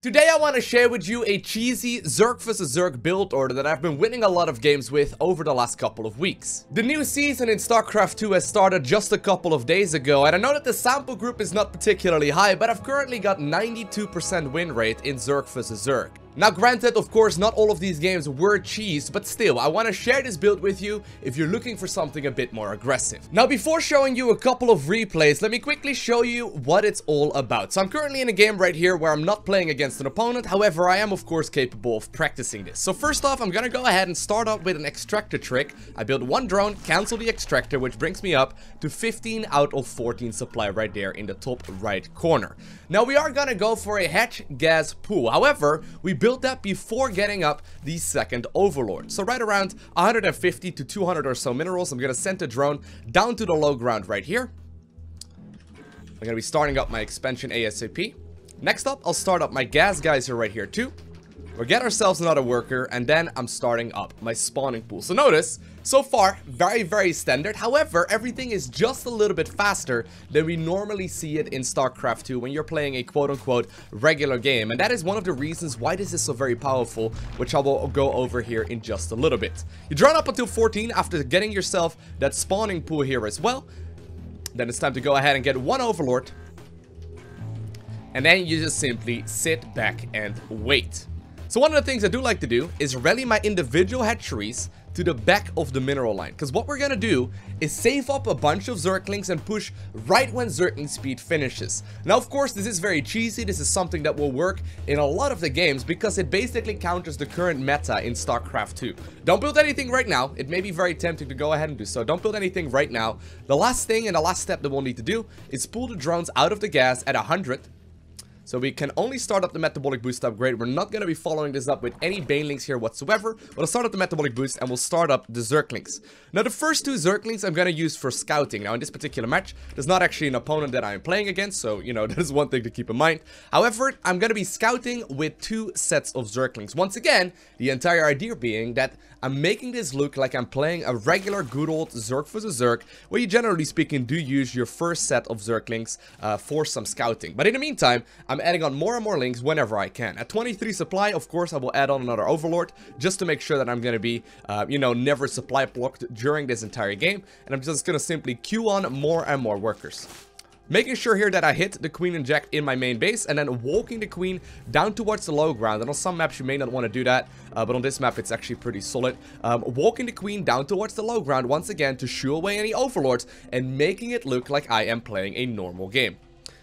Today I want to share with you a cheesy Zerg vs Zerg build order that I've been winning a lot of games with over the last couple of weeks. The new season in StarCraft 2 has started just a couple of days ago, and I know that the sample group is not particularly high, but I've currently got 92% win rate in Zerg vs Zerg. Now granted, of course, not all of these games were cheese, but still, I want to share this build with you if you're looking for something a bit more aggressive. Now before showing you a couple of replays, let me quickly show you what it's all about. So I'm currently in a game right here where I'm not playing against an opponent, however, I am of course capable of practicing this. So first off, I'm gonna go ahead and start out with an extractor trick. I build one drone, cancel the extractor, which brings me up to 15 out of 14 supply right there in the top right corner. Now we are gonna go for a hatch gas pool, however, we built that before getting up the second overlord. So right around 150 to 200 or so minerals, I'm gonna send the drone down to the low ground right here. I'm gonna be starting up my expansion ASAP. Next up, I'll start up my gas geyser right here too. We'll get ourselves another worker, and then I'm starting up my spawning pool. So notice, so far, very standard. However, everything is just a little bit faster than we normally see it in StarCraft 2 when you're playing a quote-unquote regular game. And that is one of the reasons why this is so very powerful, which I will go over here in just a little bit. You drone up until 14 after getting yourself that spawning pool here as well. Then it's time to go ahead and get one overlord. And then you just simply sit back and wait. So one of the things I do like to do is rally my individual hatcheries to the back of the mineral line. Because what we're going to do is save up a bunch of Zerglings and push right when Zergling speed finishes. Now, of course, this is very cheesy. This is something that will work in a lot of the games because it basically counters the current meta in StarCraft 2. Don't build anything right now. It may be very tempting to go ahead and do so. Don't build anything right now. The last thing and the last step that we'll need to do is pull the drones out of the gas at 100. So we can only start up the metabolic boost upgrade. We're not going to be following this up with any banelings here whatsoever. We'll start up the metabolic boost and we'll start up the Zerglings. Now the first two Zerglings I'm going to use for scouting. Now in this particular match, there's not actually an opponent that I'm playing against. So, you know, that is one thing to keep in mind. However, I'm going to be scouting with two sets of Zerglings. Once again, the entire idea being that I'm making this look like I'm playing a regular good old Zerg vs Zerg, where you generally speaking do use your first set of Zerglings for some scouting. But in the meantime, I'm adding on more and more links whenever I can. At 23 supply, of course, I will add on another overlord just to make sure that I'm going to be, you know, never supply blocked during this entire game. And I'm just going to simply queue on more and more workers. Making sure here that I hit the queen inject in my main base and then walking the queen down towards the low ground. And on some maps you may not want to do that, but on this map it's actually pretty solid. Walking the queen down towards the low ground once again to shoo away any overlords and making it look like I am playing a normal game.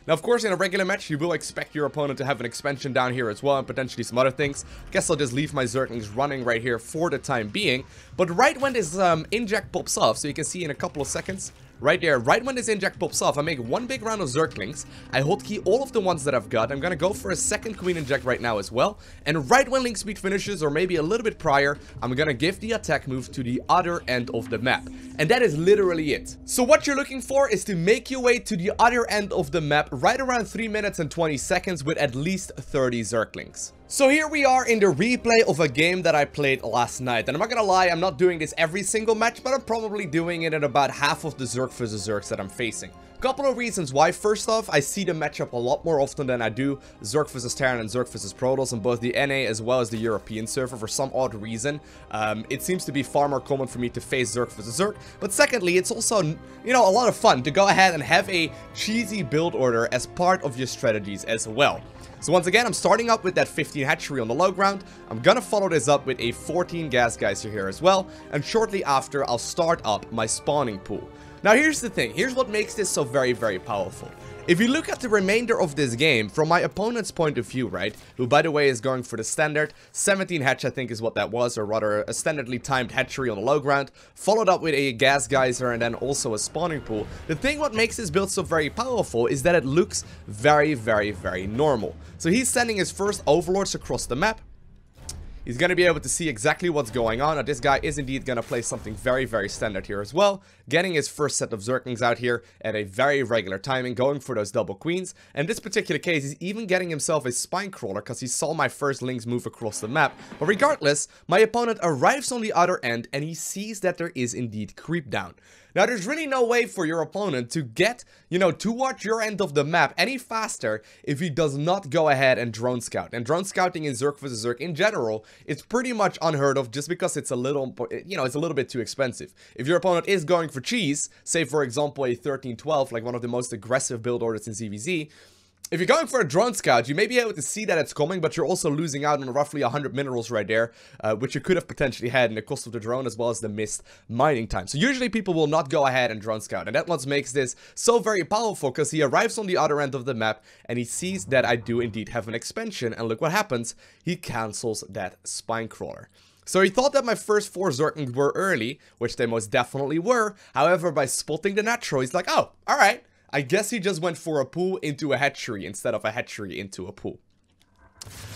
Now, of course, in a regular match, you will expect your opponent to have an expansion down here as well, and potentially some other things. Guess I'll just leave my Zerglings running right here for the time being. But right when this inject pops off, so you can see in a couple of seconds, right there, right when this inject pops off, I make one big round of Zerglings. I hotkey all of the ones that I've got. I'm gonna go for a second queen inject right now as well. And right when link speed finishes, or maybe a little bit prior, I'm gonna give the attack move to the other end of the map. And that is literally it. So what you're looking for is to make your way to the other end of the map right around 3 minutes and 20 seconds with at least 30 Zerglings. So here we are in the replay of a game that I played last night. And I'm not gonna lie, I'm not doing this every single match, but I'm probably doing it in about half of the Zerg vs Zergs that I'm facing. Couple of reasons why. First off, I see the matchup a lot more often than I do Zerg vs Terran and Zerg vs Protoss on both the NA as well as the European server for some odd reason. It seems to be far more common for me to face Zerg vs Zerg. But secondly, it's also, you know, a lot of fun to go ahead and have a cheesy build order as part of your strategies as well. So once again, I'm starting up with that 15 hatchery on the low ground. I'm gonna follow this up with a 14 gas geyser here as well. And shortly after, I'll start up my spawning pool. Now here's the thing. Here's what makes this so very powerful. If you look at the remainder of this game, from my opponent's point of view, right, who by the way is going for the standard 17 hatch, I think is what that was, or rather a standardly timed hatchery on the low ground, followed up with a gas geyser and then also a spawning pool. The thing what makes this build so very powerful is that it looks very normal. So he's sending his first overlords across the map. He's going to be able to see exactly what's going on. Now, this guy is indeed going to play something very standard here as well. Getting his first set of Zerglings out here at a very regular timing, going for those double queens. And in this particular case, he's even getting himself a spine crawler because he saw my first links move across the map. But regardless, my opponent arrives on the other end and he sees that there is indeed creep down. Now, there's really no way for your opponent to get, towards your end of the map any faster if he does not go ahead and drone scout. And drone scouting in Zerg vs. Zerg in general, it's pretty much unheard of just because it's a little, it's a little bit too expensive. If your opponent is going for cheese, say for example a 13-12, like one of the most aggressive build orders in ZVZ, if you're going for a drone scout, you may be able to see that it's coming, but you're also losing out on roughly 100 minerals right there, which you could have potentially had in the cost of the drone as well as the missed mining time. So usually people will not go ahead and drone scout, and that what makes this so very powerful, because he arrives on the other end of the map and he sees that I do indeed have an expansion, and look what happens, he cancels that spine crawler. So he thought that my first 4 Zerglings were early, which they most definitely were. However, by spotting the natural, he's like, oh, alright. I guess he just went for a pool into a hatchery instead of a hatchery into a pool.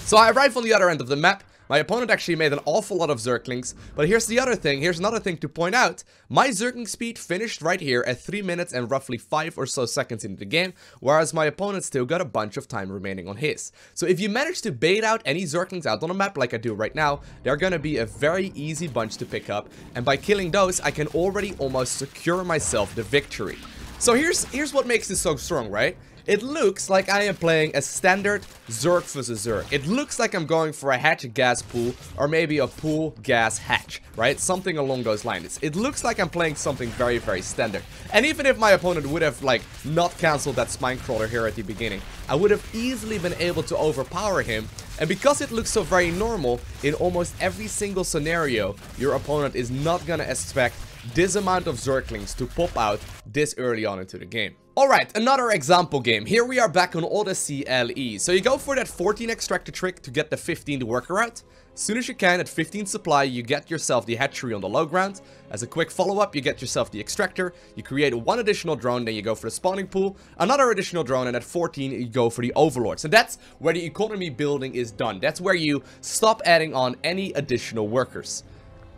So I arrive on the other end of the map. My opponent actually made an awful lot of Zerglings, but here's the other thing, here's another thing to point out. My Zergling speed finished right here at 3 minutes and roughly 5 or so seconds into the game, whereas my opponent still got a bunch of time remaining on his. So if you manage to bait out any Zerglings out on a map like I do right now, they're gonna be a very easy bunch to pick up, and by killing those, I can already almost secure myself the victory. So here's what makes this so strong, right? It looks like I am playing a standard Zerg vs. Zerg. It looks like I'm going for a hatch gas pool, or maybe a pool gas hatch, right? Something along those lines. It looks like I'm playing something very, very standard. And even if my opponent would have, like, not cancelled that spine crawler here at the beginning, I would have easily been able to overpower him. And because it looks so very normal, in almost every single scenario, your opponent is not gonna expect this amount of Zerglings to pop out this early on into the game. Alright, another example game. Here we are back on Odyssey LE. So you go for that 14 extractor trick to get the 15th worker out. As soon as you can, at 15 supply, you get yourself the hatchery on the low ground. As a quick follow-up, you get yourself the extractor. You create 1 additional drone, then you go for the spawning pool, another additional drone, and at 14, you go for the overlords. And that's where the economy building is done. That's where you stop adding on any additional workers.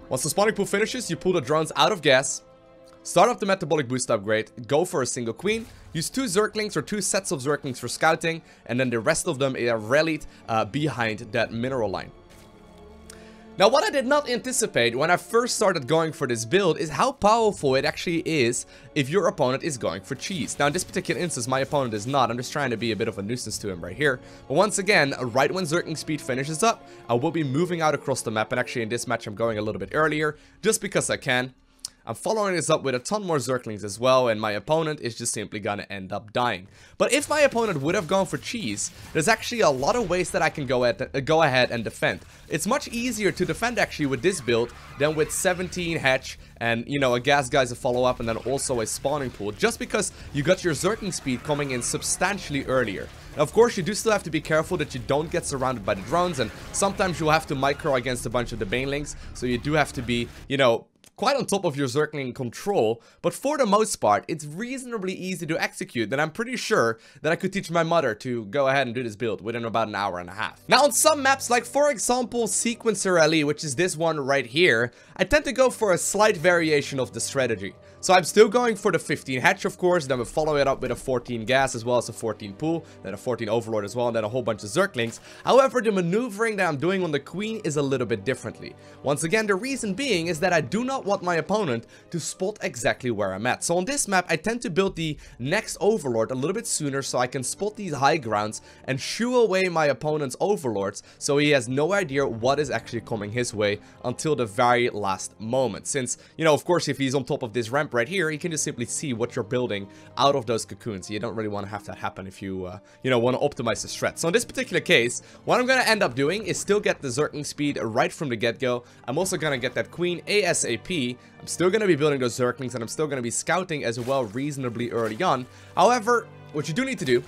Once the spawning pool finishes, you pull the drones out of gas, start up the metabolic boost upgrade, go for a single queen, use 2 Zerglings or 2 sets of Zerglings for scouting, and then the rest of them are rallied behind that mineral line. Now, what I did not anticipate when I first started going for this build is how powerful it actually is if your opponent is going for cheese. Now, in this particular instance, my opponent is not. I'm just trying to be a bit of a nuisance to him right here. But once again, right when Zergling speed finishes up, I will be moving out across the map. And actually, in this match, I'm going a little bit earlier, just because I can. I'm following this up with a ton more Zerglings as well, and my opponent is just simply gonna end up dying. But if my opponent would have gone for cheese, there's actually a lot of ways that I can go ahead and defend. It's much easier to defend actually with this build than with 17 hatch and, a gas guy as a follow-up and then also a spawning pool, just because you got your Zergling speed coming in substantially earlier. Now, of course, you do still have to be careful that you don't get surrounded by the drones, and sometimes you'll have to micro against a bunch of the banelings, so you do have to be, quite on top of your Zergling control, but for the most part, it's reasonably easy to execute, and I'm pretty sure that I could teach my mother to go ahead and do this build within about an hour and a half. Now, on some maps, like for example, Sequencer LE, which is this one right here, I tend to go for a slight variation of the strategy. So I'm still going for the 15 hatch, of course, then we'll follow it up with a 14 gas as well as a 14 pool, then a 14 overlord as well, and then a whole bunch of Zerglings. However, the maneuvering that I'm doing on the queen is a little bit differently. Once again, the reason being is that I do not want my opponent to spot exactly where I'm at. So on this map, I tend to build the next overlord a little bit sooner so I can spot these high grounds and shoo away my opponent's overlords so he has no idea what is actually coming his way until the very last moment. Since, of course, if he's on top of this ramp right here, he can just simply see what you're building out of those cocoons. You don't really want to have that happen if you, want to optimize the strat. So in this particular case, what I'm going to end up doing is still get the Zergling speed right from the get-go. I'm also going to get that queen ASAP. I'm still going to be building those Zerglings, and I'm still going to be scouting as well reasonably early on. However, what you do need to do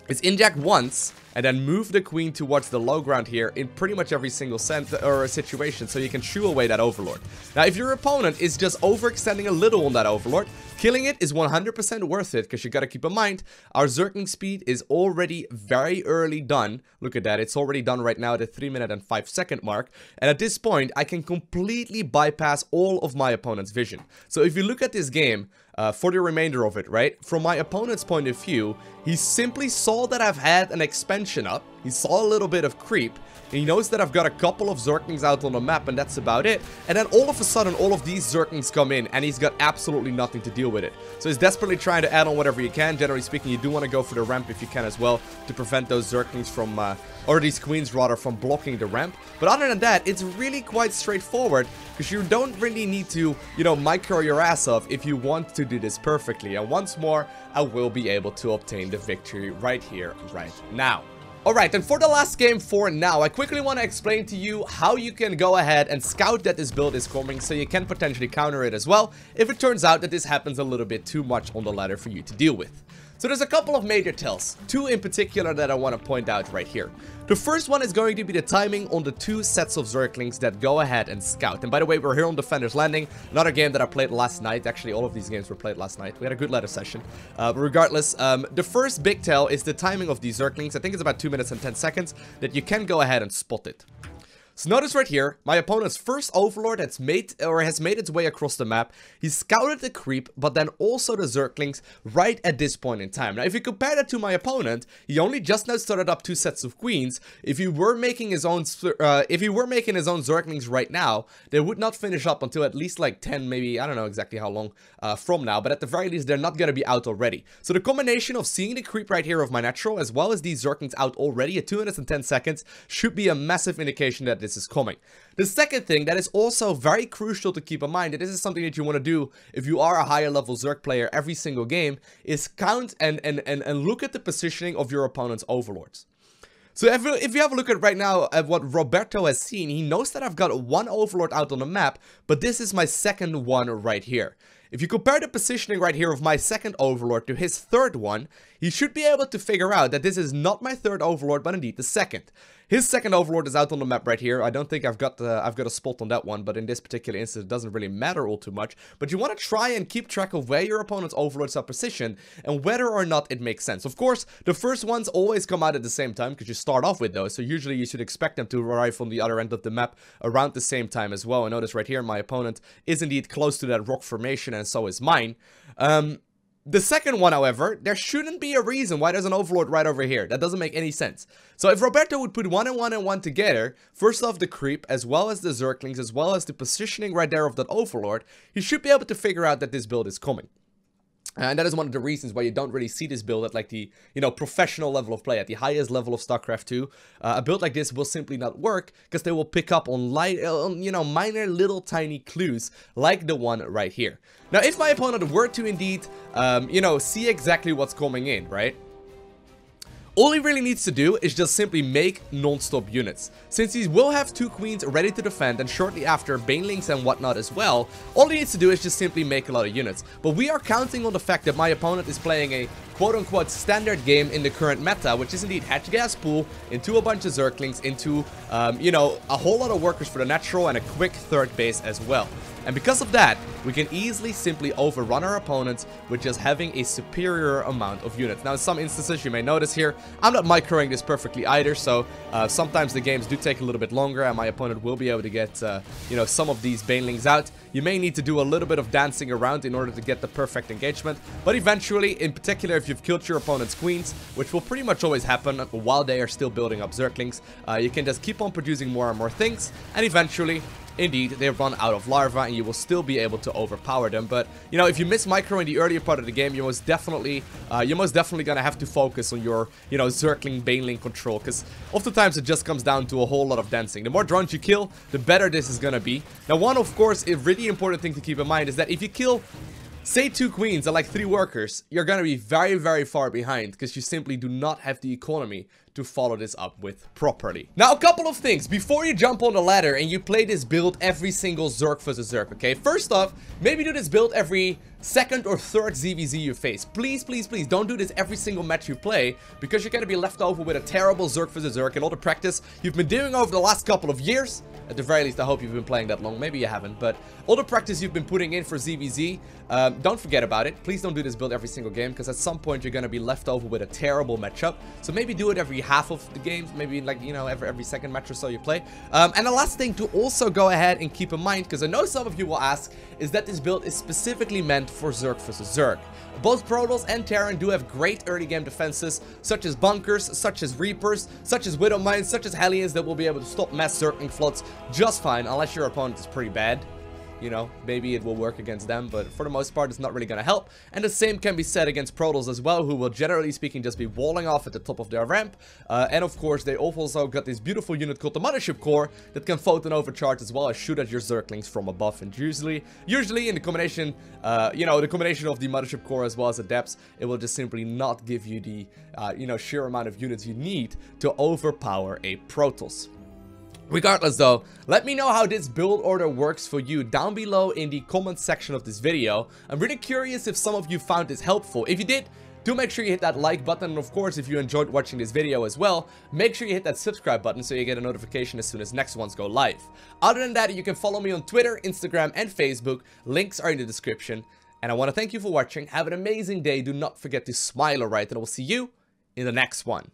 is inject once and then move the queen towards the low ground here in pretty much every single situation so you can shoo away that overlord. Now, if your opponent is just overextending a little on that overlord, killing it is 100% worth it, because you gotta keep in mind, our Zergling speed is already very early done. Look at that, it's already done right now at the 3 minute and 5 second mark, and at this point, I can completely bypass all of my opponent's vision. So if you look at this game, for the remainder of it, right? From my opponent's point of view, he simply saw that I've had an expansion up, He saw a little bit of creep. He knows that I've got a couple of Zerglings out on the map, and that's about it. And then all of a sudden, all of these Zerglings come in, and he's got absolutely nothing to deal with it. So he's desperately trying to add on whatever he can. Generally speaking, you do want to go for the ramp if you can as well, to prevent those Zerglings from, or these queens rather, from blocking the ramp. But other than that, it's really quite straightforward, because you don't really need to, you know, micro your ass off if you want to do this perfectly. And once more, I will be able to obtain the victory right here, right now. Alright, and for the last game for now, I quickly want to explain to you how you can go ahead and scout that this build is coming, so you can potentially counter it as well, if it turns out that this happens a little bit too much on the ladder for you to deal with. So there's a couple of major tells, two in particular that I want to point out right here. The first one is going to be the timing on the two sets of Zerglings that go ahead and scout. And by the way, we're here on Defender's Landing, another game that I played last night. Actually, all of these games were played last night. We had a good ladder session. But regardless, the first big tell is the timing of these Zerglings. I think it's about 2 minutes and 10 seconds that you can go ahead and spot it. So notice right here, my opponent's first Overlord has made its way across the map. He scouted the creep, but then also the Zerglings right at this point in time. Now, if you compare that to my opponent, he only just now started up 2 sets of queens. If he were making his own, Zerglings right now, they would not finish up until at least like 10, maybe, I don't know exactly how long from now, but at the very least, they're not going to be out already. So the combination of seeing the creep right here of my natural, as well as these Zerglings out already at 2 minutes and 10 seconds, should be a massive indication that this is coming. The second thing that is also very crucial to keep in mind, and this is something that you want to do if you are a higher level Zerg player every single game, is count and look at the positioning of your opponent's overlords. So if you have a look at right now at what Roberto has seen, he knows that I've got one overlord out on the map, but this is my second one right here. If you compare the positioning right here of my second overlord to his third one, he should be able to figure out that this is not my third overlord, but indeed the second. His second overlord is out on the map right here. I don't think I've got a spot on that one, but in this particular instance, it doesn't really matter all too much. But you want to try and keep track of where your opponent's overlords are positioned and whether or not it makes sense. Of course, the first ones always come out at the same time because you start off with those. So usually you should expect them to arrive on the other end of the map around the same time as well. And notice right here, my opponent is indeed close to that rock formation, and so is mine. The second one, however, there shouldn't be a reason why there's an overlord right over here. That doesn't make any sense. So if Roberto would put 1 and 1 and 1 together, first off the creep, as well as the Zerglings, as well as the positioning right there of that overlord, he should be able to figure out that this build is coming. And that is one of the reasons why you don't really see this build at like the, you know, professional level of play, at the highest level of StarCraft 2. A build like this will simply not work because they will pick up on minor little tiny clues like the one right here. Now, if my opponent were to indeed, see exactly what's coming in, right? All he really needs to do is just simply make non-stop units. Since he will have 2 queens ready to defend and shortly after banelings and whatnot as well, all he needs to do is just simply make a lot of units. But we are counting on the fact that my opponent is playing a quote-unquote standard game in the current meta, which is indeed hatch gas pool into a bunch of Zerglings, into, a whole lot of workers for the natural and a quick third base as well. And because of that, we can easily simply overrun our opponents with just having a superior amount of units. Now, in some instances, you may notice here, I'm not microing this perfectly either, so sometimes the games do take a little bit longer, and my opponent will be able to get, some of these banelings out. You may need to do a little bit of dancing around in order to get the perfect engagement, but eventually, in particular, if you've killed your opponent's queens, which will pretty much always happen while they are still building up Zerglings, you can just keep on producing more and more things, and eventually, indeed, they run out of larva and you will still be able to overpower them. But, if you miss micro in the earlier part of the game, you're most definitely gonna have to focus on your, Zergling, baneling control, because oftentimes it just comes down to a whole lot of dancing. The more drones you kill, the better this is gonna be. Now, one, of course, a really important thing to keep in mind is that if you kill, say, 2 queens and like 3 workers, you're gonna be very, very far behind because you simply do not have the economy to follow this up with properly. Now, a couple of things before you jump on the ladder and you play this build every single Zerg versus Zerg, okay? First off, maybe do this build every second or third ZVZ you face. Please, please, please don't do this every single match you play because you're gonna be left over with a terrible Zerg versus Zerg and all the practice you've been doing over the last couple of years. At the very least, I hope you've been playing that long. Maybe you haven't, but all the practice you've been putting in for ZVZ, don't forget about it. Please don't do this build every single game because at some point you're gonna be left over with a terrible matchup. So maybe do it every half of the games, maybe like, every second match or so you play. And the last thing to also go ahead and keep in mind, because I know some of you will ask, is that this build is specifically meant for Zerg vs. Zerg. Both Protoss and Terran do have great early game defenses, such as bunkers, such as Reapers, such as Widow Mines, such as Hellions that will be able to stop mass Zergling floods just fine, unless your opponent is pretty bad. You know, maybe it will work against them, but for the most part, it's not really going to help. And the same can be said against Protoss as well, who will generally speaking just be walling off at the top of their ramp. And of course, they also got this beautiful unit called the Mothership Core that can photon overcharge as well as shoot at your Zerglings from above. And usually in the combination, the combination of the Mothership Core as well as Adepts, it will just simply not give you the, sheer amount of units you need to overpower a Protoss. Regardless though, let me know how this build order works for you down below in the comment section of this video. I'm really curious if some of you found this helpful. If you did, do make sure you hit that like button, and of course if you enjoyed watching this video as well, make sure you hit that subscribe button so you get a notification as soon as next ones go live. Other than that, you can follow me on Twitter, Instagram and Facebook. Links are in the description. And I want to thank you for watching. Have an amazing day. Do not forget to smile, alright, and I will see you in the next one.